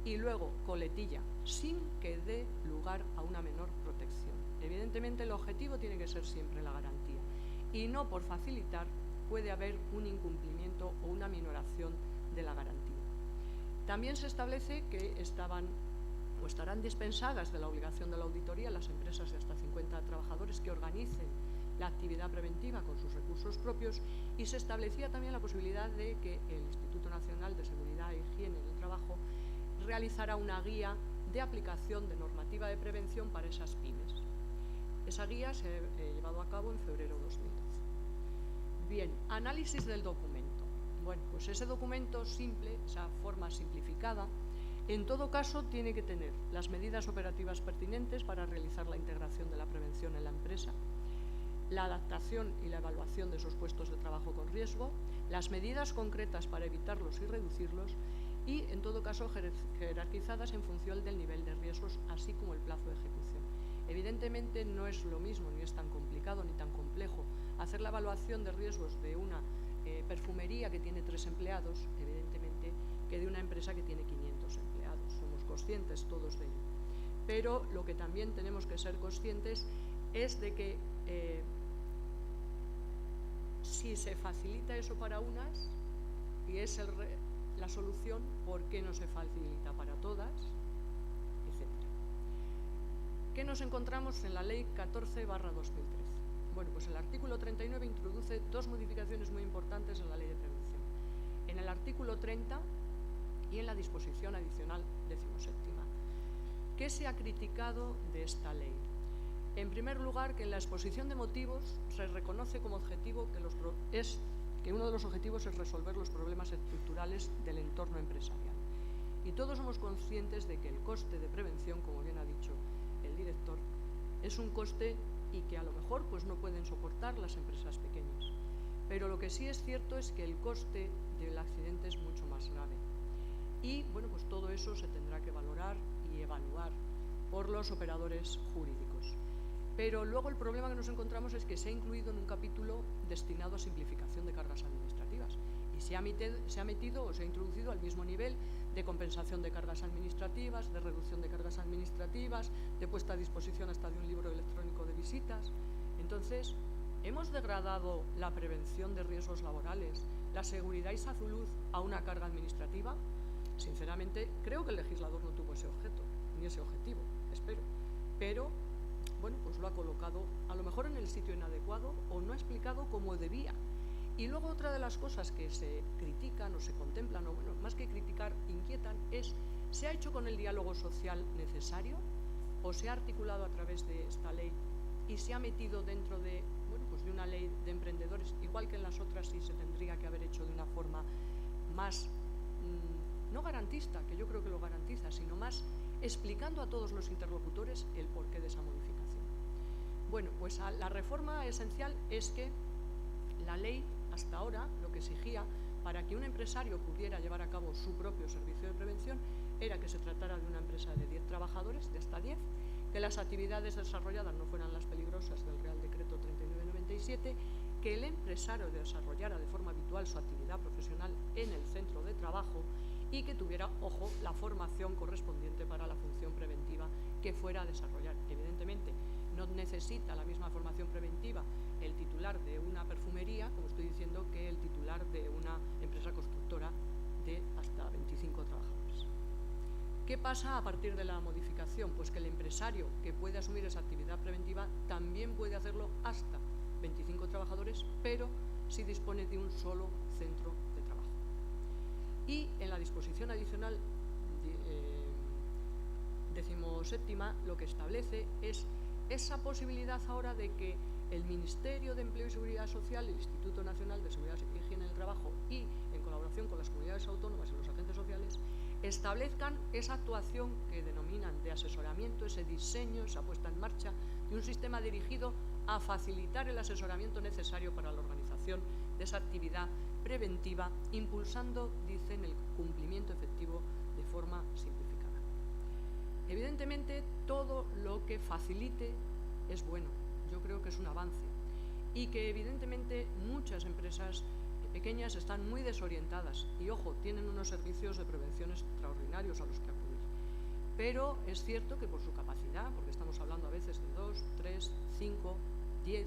Y luego, coletilla, sin que dé lugar a una menor protección. Evidentemente, el objetivo tiene que ser siempre la garantía y no por facilitar puede haber un incumplimiento o una minoración de la garantía. También se establece que estarán dispensadas de la obligación de la auditoría las empresas de hasta 50 trabajadores que organicen la actividad preventiva con sus recursos propios, y se establecía también la posibilidad de que el Instituto Nacional de Seguridad e Higiene del Trabajo realizara una guía de aplicación de normativa de prevención para esas pymes. Esa guía se ha llevado a cabo en febrero de 2012. Bien, análisis del documento. Bueno, pues ese documento simple, esa forma simplificada, en todo caso tiene que tener las medidas operativas pertinentes para realizar la integración de la prevención en la empresa, la adaptación y la evaluación de esos puestos de trabajo con riesgo, las medidas concretas para evitarlos y reducirlos y, en todo caso, jerarquizadas en función del nivel de riesgos, así como el plazo de ejecución. Evidentemente no es lo mismo, ni es tan complicado ni tan complejo hacer la evaluación de riesgos de una perfumería que tiene 3 empleados, evidentemente, que de una empresa que tiene 500 empleados. Somos conscientes todos de ello. Pero lo que también tenemos que ser conscientes es de que si se facilita eso para unas y es la solución, ¿por qué no se facilita para todas? Etcétera. ¿Qué nos encontramos en la Ley 14/2013? Bueno, pues el artículo 39 introduce 2 modificaciones muy importantes en la Ley de Prevención. En el artículo 30 y en la disposición adicional 17ª. ¿Qué se ha criticado de esta ley? En primer lugar, que en la exposición de motivos se reconoce como objetivo que uno de los objetivos es resolver los problemas estructurales del entorno empresarial. Y todos somos conscientes de que el coste de prevención, como bien ha dicho el director, es un coste y que a lo mejor pues no pueden soportar las empresas pequeñas. Pero lo que sí es cierto es que el coste del accidente es mucho más grave. Y bueno, pues todo eso se tendrá que valorar y evaluar por los operadores jurídicos. Pero luego el problema que nos encontramos es que se ha incluido en un capítulo destinado a simplificación de cargas administrativas y se ha metido o se ha introducido al mismo nivel de compensación de cargas administrativas, de reducción de cargas administrativas, de puesta a disposición hasta de un libro electrónico de visitas. Entonces, ¿hemos degradado la prevención de riesgos laborales, la seguridad y salud a una carga administrativa? Sinceramente, creo que el legislador no tuvo ese objeto, ni ese objetivo, espero. Pero, bueno, pues lo ha colocado a lo mejor en el sitio inadecuado o no ha explicado como debía. Y luego otra de las cosas que se critican o se contemplan, o bueno, más que criticar, inquietan, es ¿se ha hecho con el diálogo social necesario o se ha articulado a través de esta ley y se ha metido dentro de, bueno, pues de una ley de emprendedores, igual que en las otras sí se tendría que haber hecho de una forma más, no garantista, que yo creo que lo garantiza, sino más explicando a todos los interlocutores el porqué de esa modificación? Bueno, pues la reforma esencial es que la ley, hasta ahora, lo que exigía para que un empresario pudiera llevar a cabo su propio servicio de prevención era que se tratara de una empresa de 10 trabajadores, de hasta 10, que las actividades desarrolladas no fueran las peligrosas del Real Decreto 3997, que el empresario desarrollara de forma habitual su actividad profesional en el centro de trabajo y que tuviera, ojo, la formación correspondiente para la función preventiva que fuera a desarrollar. Evidentemente, no necesita la misma formación preventiva el titular de una perfumería, como estoy diciendo, que el titular de una empresa constructora de hasta 25 trabajadores. ¿Qué pasa a partir de la modificación? Pues que el empresario que puede asumir esa actividad preventiva también puede hacerlo hasta 25 trabajadores, pero si dispone de un solo centro de trabajo. Y en la disposición adicional 17ª lo que establece es esa posibilidad ahora de que el Ministerio de Empleo y Seguridad Social, el Instituto Nacional de Seguridad y Higiene del Trabajo y en colaboración con las comunidades autónomas y los agentes sociales establezcan esa actuación que denominan de asesoramiento, ese diseño, esa puesta en marcha de un sistema dirigido a facilitar el asesoramiento necesario para la organización de esa actividad preventiva, impulsando, dicen, el cumplimiento efectivo de forma simplificada. Evidentemente, todo lo que facilite es bueno. Yo creo que es un avance y que evidentemente muchas empresas pequeñas están muy desorientadas y, ojo, tienen unos servicios de prevención extraordinarios a los que acudir. Pero es cierto que por su capacidad, porque estamos hablando a veces de 2, 3, 5, 10,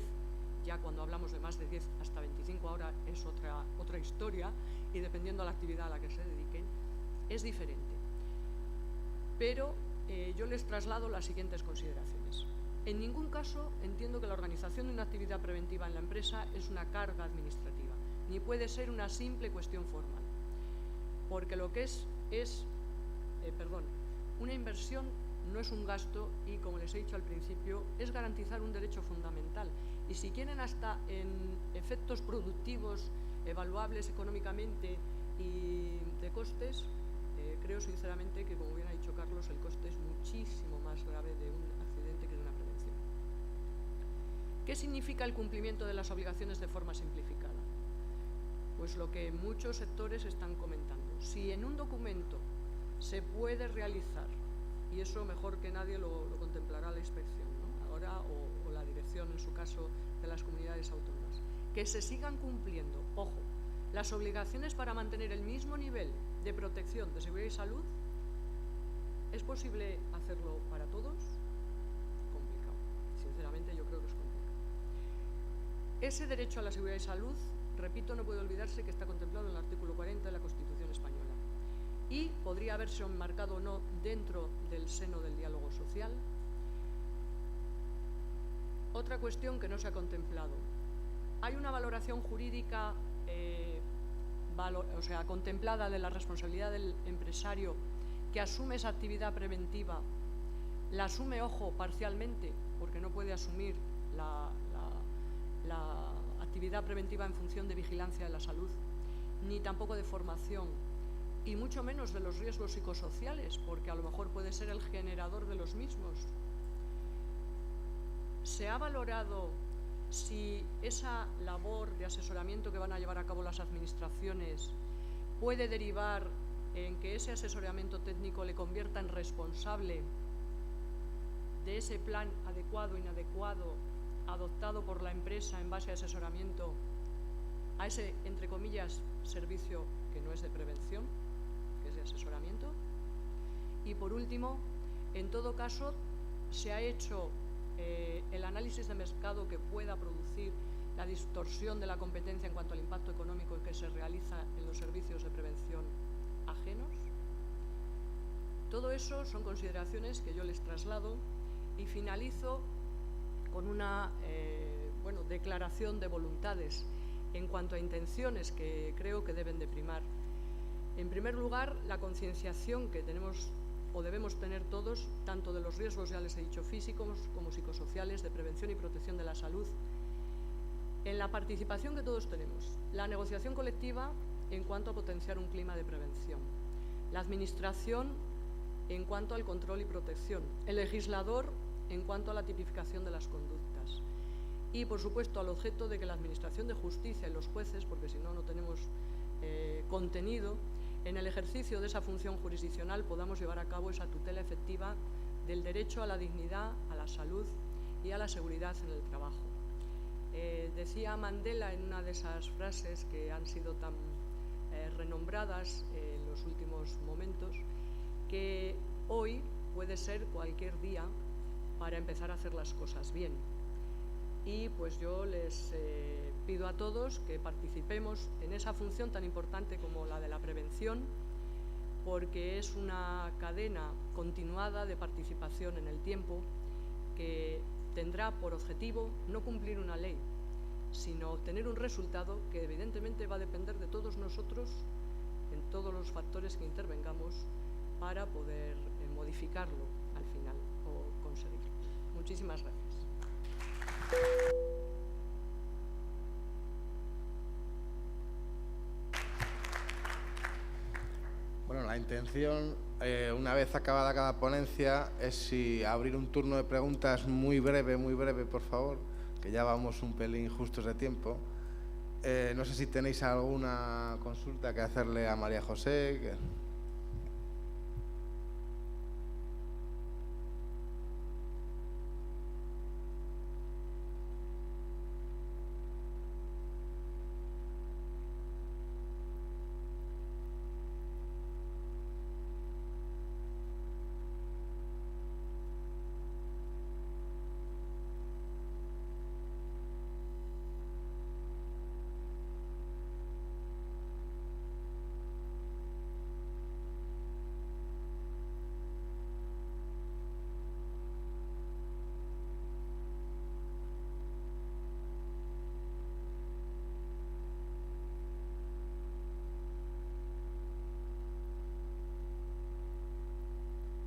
ya cuando hablamos de más de 10 hasta 25 ahora es otra historia y dependiendo de la actividad a la que se dediquen, es diferente. Pero yo les traslado las siguientes consideraciones. En ningún caso entiendo que la organización de una actividad preventiva en la empresa es una carga administrativa, ni puede ser una simple cuestión formal, porque lo que es una inversión no es un gasto y, como les he dicho al principio, es garantizar un derecho fundamental. Y si quieren hasta en efectos productivos, evaluables económicamente y de costes, creo sinceramente que, como bien ha dicho Carlos, el coste es muchísimo más grave de un accidente que de una prevención. ¿Qué significa el cumplimiento de las obligaciones de forma simplificada? Pues lo que muchos sectores están comentando. Si en un documento se puede realizar, y eso mejor que nadie lo contemplará la inspección, ¿no? Ahora, o la dirección, en su caso, de las comunidades autónomas, que se sigan cumpliendo, ojo, las obligaciones para mantener el mismo nivel de protección de seguridad y salud. ¿Es posible hacerlo para todos? Complicado. Sinceramente, yo creo que es complicado. Ese derecho a la seguridad y salud, repito, no puede olvidarse que está contemplado en el artículo 40 de la Constitución española y podría haberse enmarcado o no dentro del seno del diálogo social. Otra cuestión que no se ha contemplado. Hay una valoración jurídica contemplada de la responsabilidad del empresario que asume esa actividad preventiva, la asume, ojo, parcialmente, porque no puede asumir la actividad preventiva en función de vigilancia de la salud, ni tampoco de formación, y mucho menos de los riesgos psicosociales, porque a lo mejor puede ser el generador de los mismos. ¿Se ha valorado si esa labor de asesoramiento que van a llevar a cabo las administraciones puede derivar en que ese asesoramiento técnico le convierta en responsable de ese plan adecuado o inadecuado adoptado por la empresa en base a asesoramiento, a ese, entre comillas, servicio que no es de prevención, que es de asesoramiento? Y por último, en todo caso, se ha hecho el análisis de mercado que pueda producir la distorsión de la competencia en cuanto al impacto económico que se realiza en los servicios de prevención ajenos. Todo eso son consideraciones que yo les traslado y finalizo con una declaración de voluntades en cuanto a intenciones que creo que deben de primar. En primer lugar, la concienciación que tenemos o debemos tener todos, tanto de los riesgos, ya les he dicho, físicos como psicosociales, de prevención y protección de la salud, en la participación que todos tenemos, la negociación colectiva en cuanto a potenciar un clima de prevención, la administración en cuanto al control y protección, el legislador en cuanto a la tipificación de las conductas y, por supuesto, al objeto de que la administración de justicia y los jueces, porque si no, no tenemos contenido, en el ejercicio de esa función jurisdiccional podamos llevar a cabo esa tutela efectiva del derecho a la dignidad, a la salud y a la seguridad en el trabajo. Decía Mandela en una de esas frases que han sido tan renombradas en los últimos momentos, que hoy puede ser cualquier día para empezar a hacer las cosas bien. Y pues yo les pido a todos que participemos en esa función tan importante como la de la prevención, porque es una cadena continuada de participación en el tiempo que tendrá por objetivo no cumplir una ley, sino obtener un resultado que evidentemente va a depender de todos nosotros en todos los factores que intervengamos para poder modificarlo al final o conseguirlo. Muchísimas gracias. Bueno, la intención, una vez acabada cada ponencia, es si abrir un turno de preguntas muy breve, por favor, que ya vamos un pelín justos de tiempo. No sé si tenéis alguna consulta que hacerle a María José.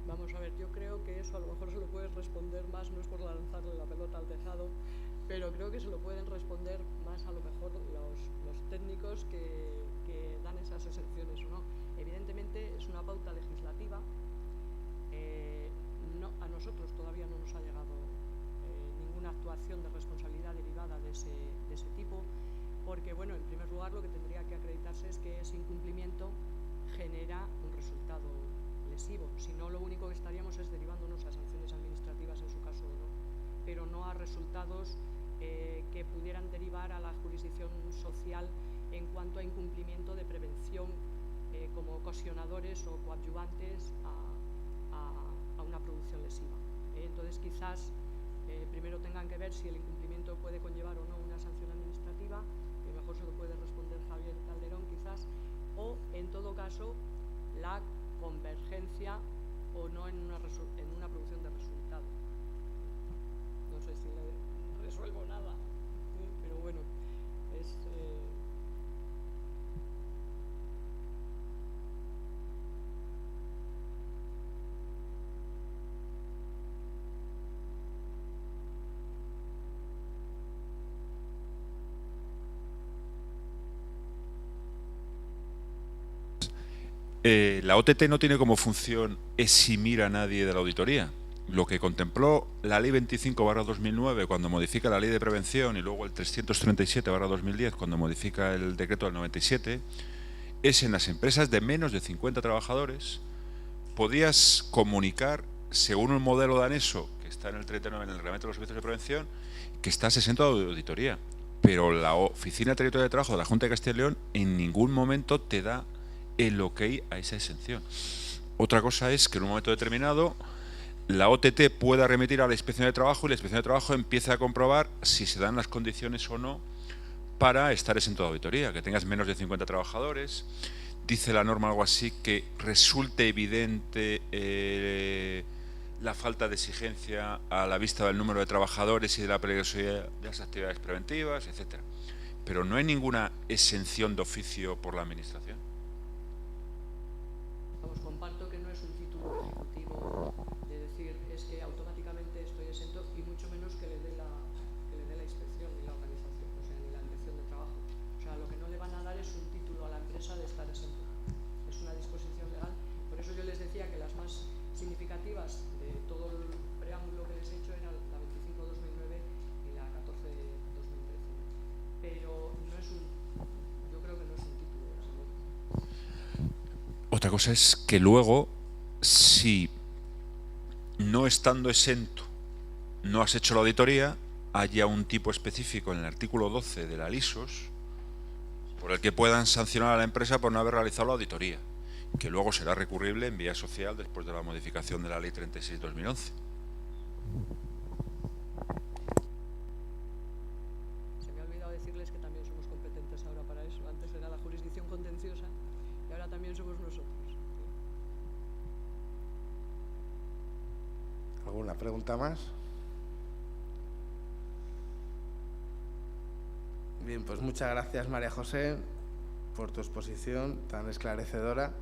Vamos a ver, yo creo que eso a lo mejor se lo puedes responder más, no es por lanzarle la pelota al tejado, pero creo que se lo pueden responder más a lo mejor los técnicos que dan esas exenciones o no. Evidentemente es una pauta legislativa, a nosotros todavía no nos ha llegado ninguna actuación de responsabilidad derivada de ese tipo, porque bueno, en primer lugar lo que tendría que acreditarse es que ese incumplimiento genera un resultado lesivo. Si no, lo único que estaríamos es derivándonos a sanciones administrativas en su caso o no, pero no a resultados que pudieran derivar a la jurisdicción social en cuanto a incumplimiento de prevención como ocasionadores o coadyuvantes a una producción lesiva. Entonces quizás primero tengan que ver si el incumplimiento puede conllevar o no una sanción administrativa, que mejor se lo puede responder Javier Calderón quizás, o en todo caso la convergencia o no en una producción de resultado. No sé si le resuelvo nada, pero bueno, es... La OTT no tiene como función eximir a nadie de la auditoría. Lo que contempló la Ley 25/2009 cuando modifica la Ley de Prevención y luego el 337/2010 cuando modifica el decreto del 97 es en las empresas de menos de 50 trabajadores podías comunicar, según un modelo danés que está en el 39 en el Reglamento de los Servicios de Prevención, que estás exento de auditoría. Pero la Oficina Territorial de Trabajo de la Junta de Castilla y León en ningún momento te da el ok a esa exención. Otra cosa es que en un momento determinado la OTT pueda remitir a la Inspección de Trabajo y la Inspección de Trabajo empiece a comprobar si se dan las condiciones o no para estar exento de auditoría, que tengas menos de 50 trabajadores. Dice la norma algo así, que resulte evidente la falta de exigencia a la vista del número de trabajadores y de la peligrosidad de las actividades preventivas, etcétera. Pero no hay ninguna exención de oficio por la Administración. Vamos, comparto que no es un título ejecutivo de decir es que automáticamente estoy exento y mucho menos que le dé la inspección ni la organización, o sea, ni la inspección de trabajo. O sea, lo que no le van a dar es un título a la empresa de estar exento. Es una disposición legal. Por eso yo les decía que las más significativas de todo el preámbulo que les he hecho eran la 25/2009 y la 14/2013. Pero no es yo creo que no es un título. Otra cosa es que luego, si no estando exento no has hecho la auditoría, haya un tipo específico en el artículo 12 de la LISOS por el que puedan sancionar a la empresa por no haber realizado la auditoría, que luego será recurrible en vía social después de la modificación de la Ley 36/2011. Se me ha olvidado decirles que también somos competentes ahora para eso. Antes era la jurisdicción contenciosa y ahora también somos nosotros. ¿Alguna pregunta más? Bien, pues muchas gracias, María José, por tu exposición tan esclarecedora.